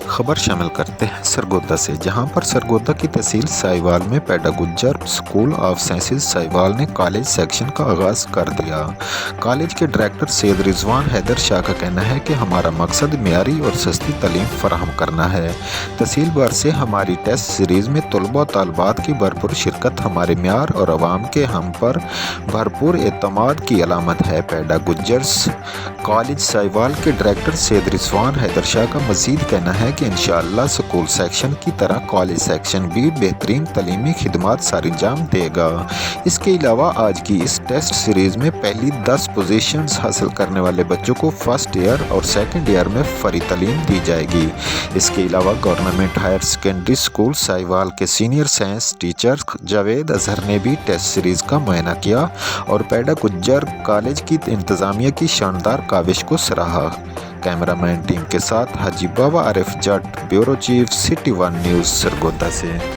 खबर शामिल करते हैं सरगोदा से, जहां पर सरगोदा की तहसील साहिवाल में पेडागुज्जर स्कूल ऑफ साइंसेज साहिवाल ने कॉलेज सेक्शन का आगाज़ कर दिया। कॉलेज के डायरेक्टर सैयद रिजवान हैदर शाह का कहना है कि हमारा मकसद मियारी और सस्ती तालीम फराहम करना है। तहसील भर से हमारी टेस्ट सीरीज़ में तलबा और तालबात की भरपूर शिरकत हमारे म्यार और अवाम के हम पर भरपूर एतमाद की अलामत है। पेडागुज्जर्स कॉलेज साहिवाल के डायरेक्टर सैयद रिजवान हैदर शाह का मज़ीद कहना है कि इंशाअल्लाह स्कूल सेक्शन की तरह कॉलेज सेक्शन भी बेहतरीन तालीमी खिदमात सरअंजाम देगा। इसके अलावा आज की इस टेस्ट सीरीज़ में पहली 10 पोजीशंस हासिल करने वाले बच्चों को फर्स्ट ईयर और सेकंड ईयर में फ्री तालीम दी जाएगी। इसके अलावा government higher secondary school Sahiwal के senior science teacher Javed Azhar ने भी टेस्ट सीरीज़ का मुआयना किया और पेडागुज्जर कॉलेज की इंतज़ामिया की शानदार काविश को सराहा। कैमरामैन टीम के साथ Haji Baba Arif Jatt, bureau chief, City One News Sargodha से।